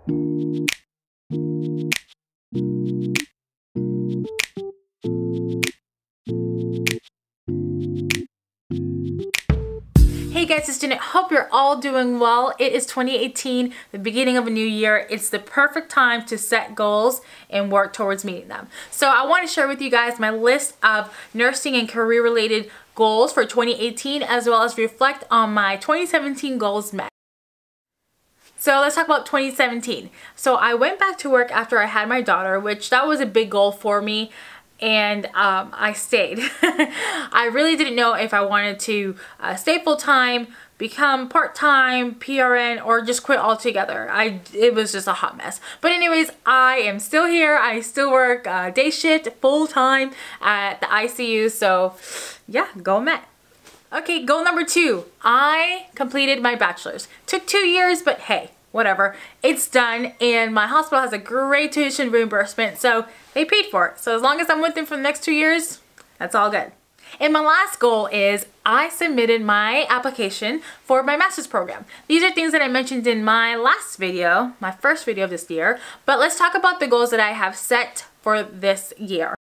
Hey guys, it's Jeannette. Hope you're all doing well. It is 2018, the beginning of a new year. It's the perfect time to set goals and work towards meeting them. So I want to share with you guys my list of nursing and career related goals for 2018, as well as reflect on my 2017 goals met. So let's talk about 2017. So I went back to work after I had my daughter, which that was a big goal for me. And I stayed. I really didn't know if I wanted to stay full-time, become part-time, PRN, or just quit altogether. It was just a hot mess. But anyways, I am still here. I still work day shift full-time at the ICU. So yeah, go Met. Okay, goal number 2. I completed my bachelor's. Took 2 years, but hey, whatever, it's done, and my hospital has a great tuition reimbursement, so they paid for it. So as long as I'm with them for the next 2 years, that's all good. And my last goal is I submitted my application for my master's program. These are things that I mentioned in my last video, my first video of this year, but let's talk about the goals that I have set for this year.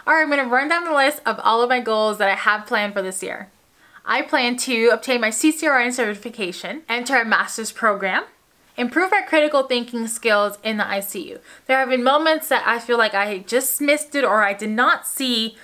Alright, I'm going to run down the list of all of my goals that I have planned for this year. I plan to obtain my CCRN certification, enter a master's program, improve my critical thinking skills in the ICU. There have been moments that I feel like I just missed it or I did not see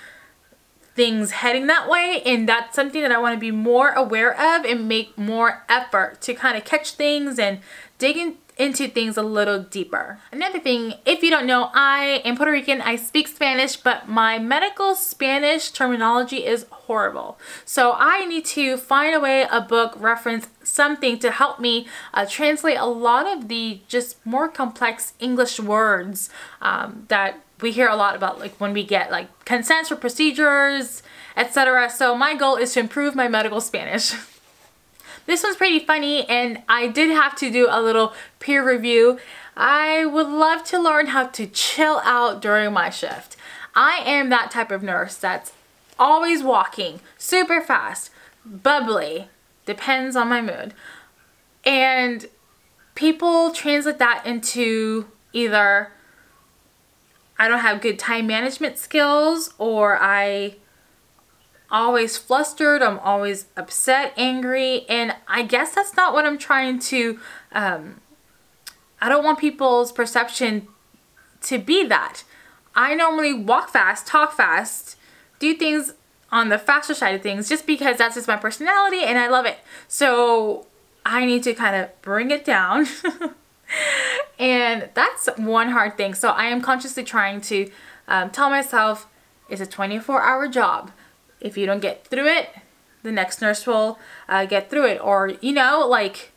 things heading that way, and that's something that I want to be more aware of and make more effort to kind of catch things and dig into things a little deeper. Another thing, if you don't know, I am Puerto Rican, I speak Spanish, but my medical Spanish terminology is horrible. So I need to find a way, a book, reference, something to help me translate a lot of the just more complex English words that we hear a lot about, like when we get like consents for procedures, etc. So my goal is to improve my medical Spanish. This one's pretty funny, and I did have to do a little peer review. I would love to learn how to chill out during my shift. I am that type of nurse that's always walking, super fast, bubbly, depends on my mood. And people translate that into either I don't have good time management skills, or I always flustered, I'm always upset, angry, and I guess that's not what I'm trying to, I don't want people's perception to be that. I normally walk fast, talk fast, do things on the faster side of things just because that's just my personality and I love it. So I need to kind of bring it down. And that's one hard thing. So I am consciously trying to tell myself it's a 24-hour job. If you don't get through it, the next nurse will get through it, or, you know, like,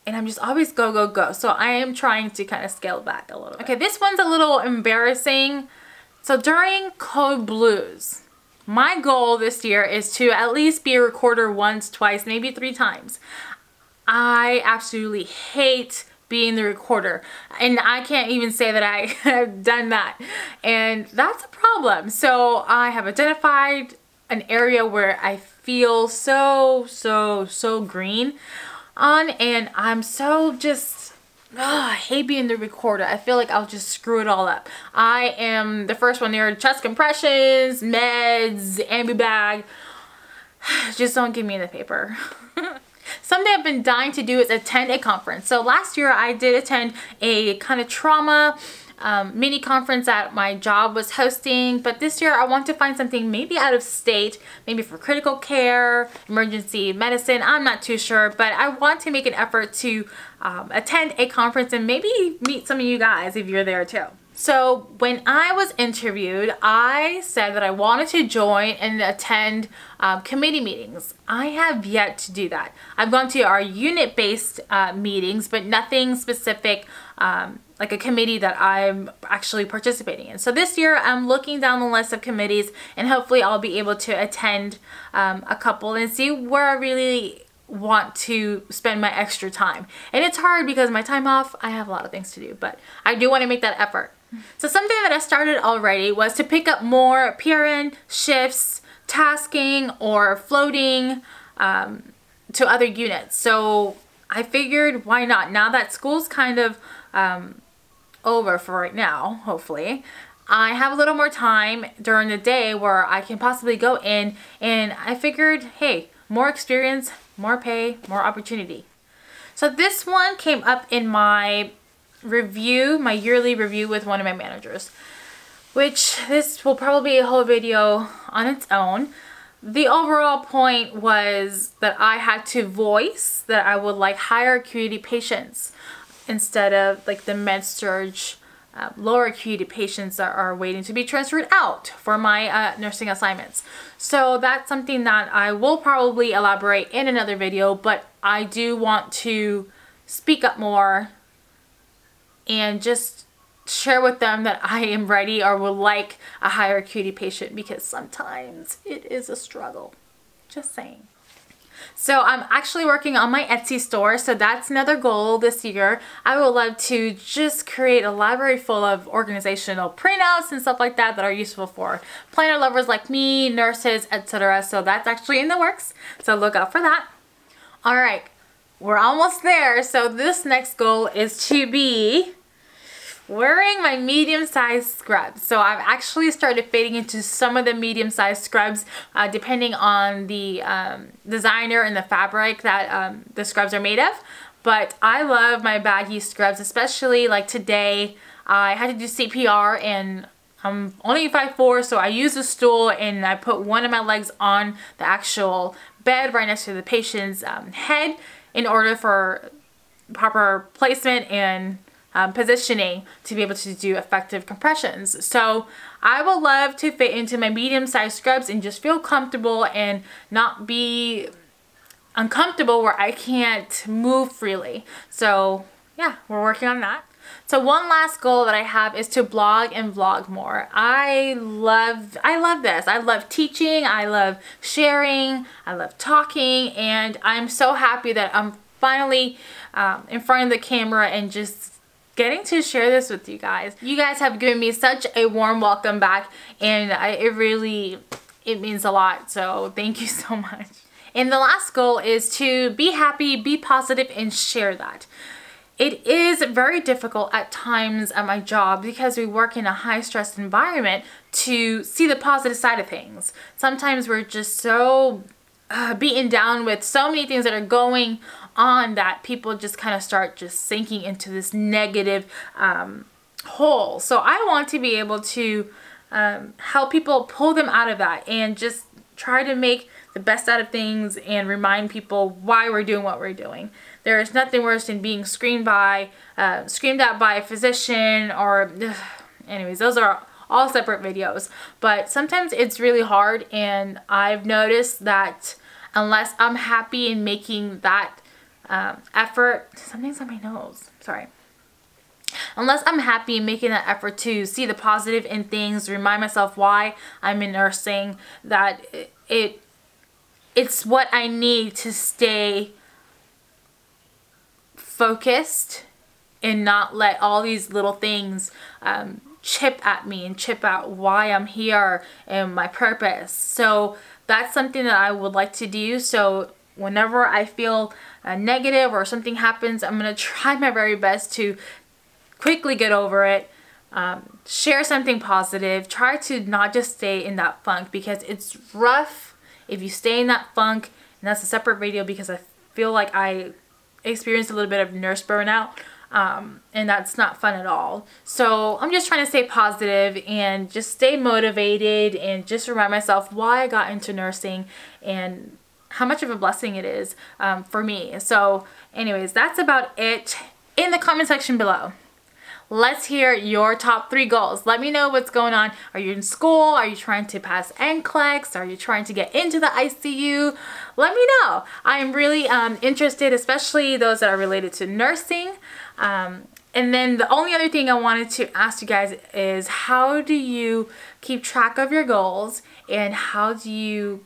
and I'm just always go, go, go. So I am trying to kind of scale back a little bit. Okay, this one's a little embarrassing. So during Code Blues, my goal this year is to at least be a recorder once, twice, maybe 3 times. I absolutely hate being the recorder, and I can't even say that I have done that, and that's a problem. So I have identified an area where I feel so green on, and I'm so just, I hate being the recorder. I feel like I'll just screw it all up. I am the first one there, chest compressions, meds, ambu bag. Just don't give me the paper. Something I've been dying to do is attend a conference. So last year I did attend a kind of trauma mini conference that my job was hosting, but this year I want to find something maybe out of state, maybe for critical care, emergency medicine, I'm not too sure, but I want to make an effort to attend a conference and maybe meet some of you guys if you're there too. So when I was interviewed, I said that I wanted to join and attend committee meetings. I have yet to do that. I've gone to our unit-based meetings, but nothing specific like a committee that I'm actually participating in. So this year I'm looking down the list of committees, and hopefully I'll be able to attend a couple and see where I really want to spend my extra time. And it's hard because my time off, I have a lot of things to do, but I do want to make that effort. So something that I started already was to pick up more PRN shifts, tasking, or floating to other units. So I figured why not? Now that school's kind of over for right now, hopefully, I have a little more time during the day where I can possibly go in, and I figured, hey, more experience, more pay, more opportunity. So this one came up in my review, my yearly review with one of my managers, which this will probably be a whole video on its own. The overall point was that I had to voice that I would like higher acuity patients instead of like the med-surg lower acuity patients that are waiting to be transferred out for my nursing assignments. So that's something that I will probably elaborate in another video, but I do want to speak up more and just share with them that I am ready or would like a higher acuity patient, because sometimes it is a struggle. Just saying. So I'm actually working on my Etsy store, so that's another goal this year. I would love to just create a library full of organizational printouts and stuff like that that are useful for planner lovers like me, nurses, etc. So that's actually in the works, so look out for that. All right, we're almost there. So this next goal is to be wearing my medium-sized scrubs. So I've actually started fading into some of the medium-sized scrubs depending on the designer and the fabric that the scrubs are made of. But I love my baggy scrubs, especially like today. I had to do CPR and I'm only 5'4", so I used a stool and I put one of my legs on the actual bed right next to the patient's head in order for proper placement and positioning to be able to do effective compressions. So I would love to fit into my medium-sized scrubs and just feel comfortable and not be uncomfortable where I can't move freely. So yeah, we're working on that. So one last goal that I have is to blog and vlog more. I love this. I love teaching, I love sharing, I love talking, and I'm so happy that I'm finally in front of the camera and just getting to share this with you guys. You guys have given me such a warm welcome back, and it means a lot, so thank you so much. And the last goal is to be happy, be positive, and share that. It is very difficult at times at my job because we work in a high-stress environment to see the positive side of things. Sometimes we're just so beaten down with so many things that are going on that people just kind of start just sinking into this negative hole. So I want to be able to help people pull them out of that and just try to make the best out of things and remind people why we're doing what we're doing. There is nothing worse than being screamed at by a physician or anyways, those are all separate videos. But sometimes it's really hard, and I've noticed that unless I'm happy in making that effort, something's on my nose, sorry. Unless I'm happy in making that effort to see the positive in things, remind myself why I'm in nursing, that it's what I need to stay focused and not let all these little things chip at me and chip out why I'm here and my purpose. So that's something that I would like to do. So whenever I feel negative or something happens, I'm going to try my very best to quickly get over it, share something positive, try to not just stay in that funk, because it's rough if you stay in that funk. And that's a separate video because I feel like I experienced a little bit of nurse burnout, and that's not fun at all. So I'm just trying to stay positive and just stay motivated and just remind myself why I got into nursing and how much of a blessing it is for me. So anyways, that's about it. In the comment section below, let's hear your top 3 goals. Let me know what's going on. Are you in school? Are you trying to pass NCLEX? Are you trying to get into the ICU? Let me know. I'm really interested, especially those that are related to nursing. And then the only other thing I wanted to ask you guys is, how do you keep track of your goals, and how do you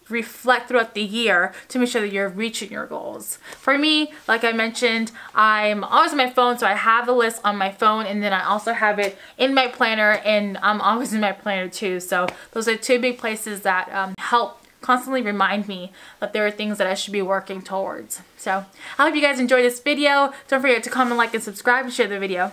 reflect throughout the year to make sure that you're reaching your goals? For me, like I mentioned, I'm always on my phone, so I have the list on my phone, and then I also have it in my planner, and I'm always in my planner too. So those are 2 big places that help constantly remind me that there are things that I should be working towards. So I hope you guys enjoyed this video. Don't forget to comment, like, and subscribe, and share the video.